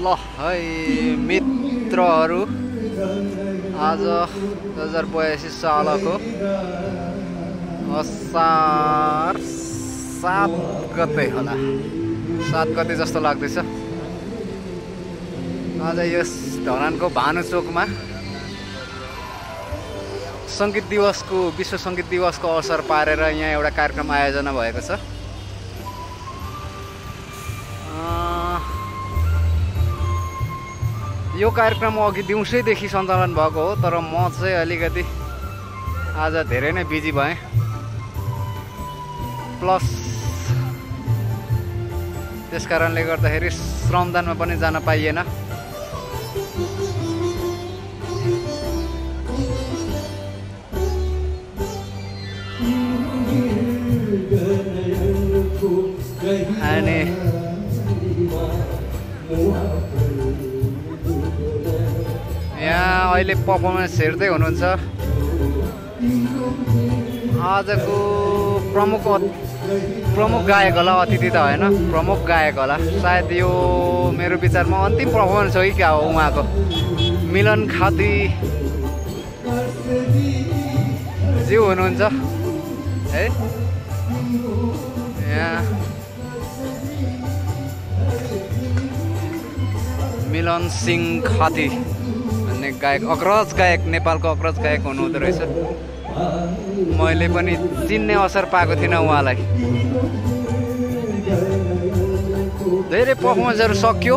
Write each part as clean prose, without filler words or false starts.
ल है मित्रहरू, आज 2082 सालको असार 7 गते होला, 7 गते जस्तो लाग्दैछ। आज यस धरानको भानुचोकमा सङ्गीत दिवसको विश्व सङ्गीत दिवसको अवसर पारेर यहाँ एउटा कार्यक्रम आयोजना भएको छ। यो कार्यक्रम अघि दिउँसैदेखि सञ्चालन भएको हो, तर म चाहिँ अलिकति आज धेरै नै बिजी भएँ। प्लस त्यस कारणले गर्दाखेरि श्रमदानमा पनि जान पाइएन। अनि यहाँ अहिले पर्फर्मेन्स हेर्दै हुनुहुन्छ। आजको प्रमुख गायक होला, अतिथि त होइन, प्रमुख गायक होला सायद। यो मेरो विचारमा अन्तिम पर्फर्मेन्स हो कि क्या हो उहाँको। मिलन खाती ज्यू हुनुहुन्छ है यहाँ। मिलन सिंह खाती भन्ने गायक, अग्रज गायक, नेपालको अग्रज गायक हुनुहुँदो रहेछ। मैले पनि चिन्ने अवसर पाएको थिइनँ उहाँलाई। धेरै पर्फर्मेन्सहरू सकियो,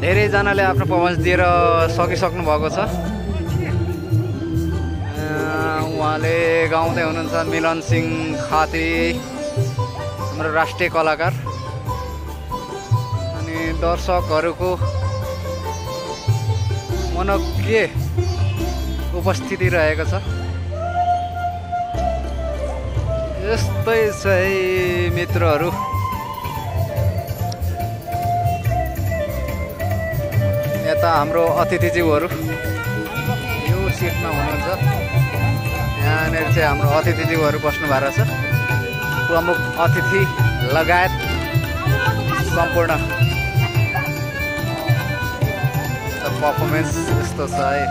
धेरैजनाले आफ्नो पर्फर्मेन्स दिएर सकिसक्नु भएको छ। उहाँले गाउँदै हुनुहुन्छ। मिलन सिंह खाती हाम्रो राष्ट्रिय कलाकार। अनि दर्शकहरूको मनोज्ञ उपस्थिति रहेको छ। यस्तै छ है मित्रहरू। यता हाम्रो अतिथिज्यूहरू यो सिटमा हुनुहुन्छ। यहाँनिर चाहिँ हाम्रो अतिथिज्यूहरू बस्नु भएको छ। प्रमुख अतिथि लगायत सम्पूर्ण पर्फर्मेन्स यस्तो छ है।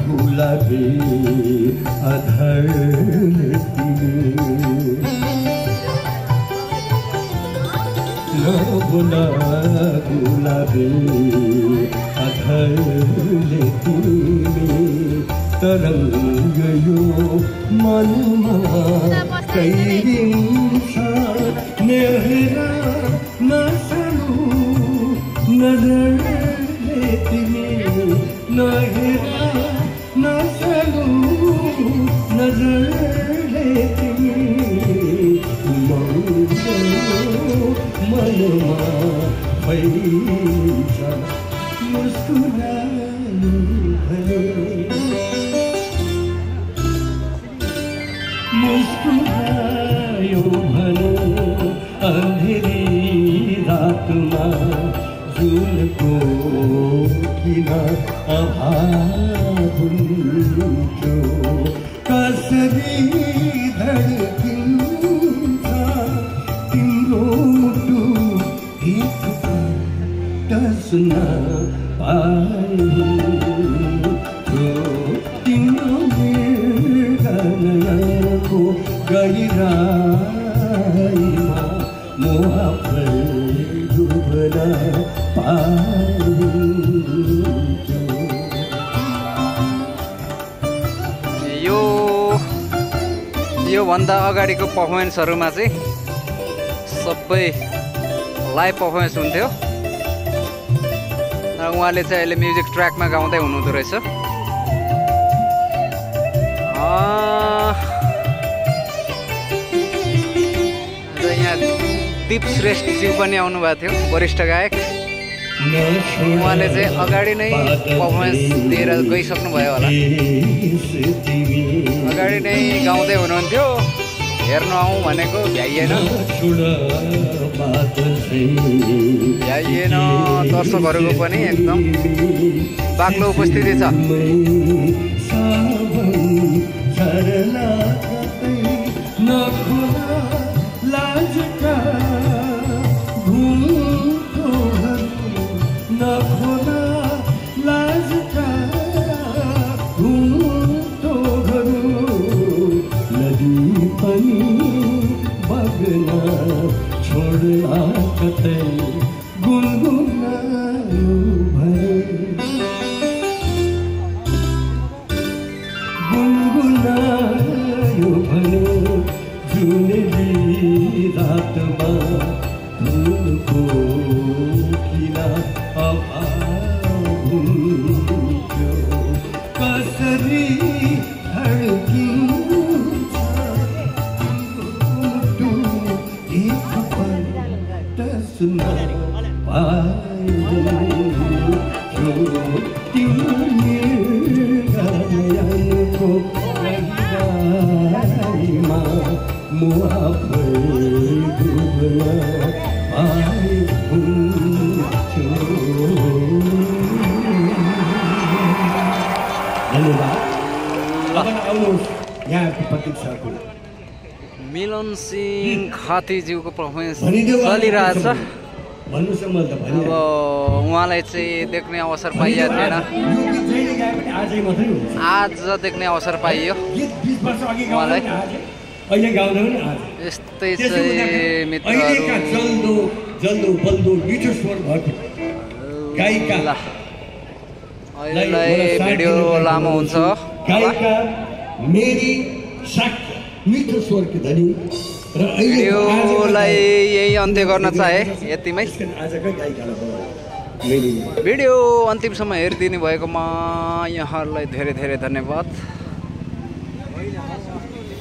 गुलाबी अधर गुलाबी अधर तरंग यो मनमा कैरिन्छ नेहरा नसलु नजरले तिमी नहेरा नसलु नजरले तिमी मनमा भइन्छ मुस्कुरानु मुस्कुरायो भनो अँधेरी रातमा जुनको किन अभाव हुन्थ्यो कसरी धड्किन्छ तिम्रो मुटु एकपल्ट सुन्न पाइन्थ्यो तिम्रो मृगनयनको गहिराईमा म आफै डुब्न पाइन्थ्यो। यो भन्दा अगाडिको पर्फर्मेन्सहरूमा चाहिँ सबै लाइभ पर्फर्मेन्स हुन्थ्यो। र उहाँले चाहिँ अहिले म्युजिक ट्र्याकमा गाउँदै हुनुहुँदो रहेछ। यहाँ दीप श्रेष्ठज्यू पनि आउनुभएको थियो, वरिष्ठ गायक। उहाँले चाहिँ अगाडि नै पर्फर्मेन्स दिएर गइसक्नु भयो होला, अगाडि नै गाउँदै हुनुहुन्थ्यो। हेर्न आउँ भनेको भ्याइएन भ्याइएन दर्शकहरूको पनि एकदम बाक्लो उपस्थिति छ छोड्ला कतै गुनगुनायो भरे गुनगुनायो भने जुनेली रातमा धुनको किला अभाव हुन्थ्यो कसरी धड्किन्छ एक पल्ट सुन्न पाइयो तिम्रो निर्गयानको गहिराईमा म आफै डुब्न पाए हुन्थ्यो। धन्यवाद। अब आउनुहोस् यहाँको प्रतीक्षाको मिलन सिंह खातीज्यूको पर्फर्मेन्स चलिरहेछ। अब उहाँलाई चाहिँ देख्ने अवसर पाइएको थिएन, आज देख्ने अवसर पाइयो उहाँलाई। यस्तै चाहिँ मित्रहरू अहिलेलाई भिडियो लामो हुन्छ। भिडियोलाई यही अन्त्य गर्न चाहे यतिमै। भिडियो अन्तिमसम्म हेरिदिनु भएकोमा यहाँहरूलाई धेरै धेरै धन्यवाद।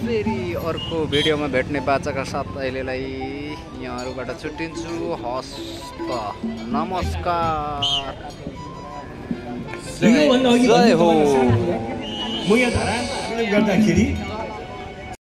फेरि अर्को भिडियोमा भेट्ने बाचाका साथ अहिलेलाई यहाँहरूबाट छुट्टिन्छु। हस्त नमस्कार, जय हो। म यहाँ धरान गर्दाखेरि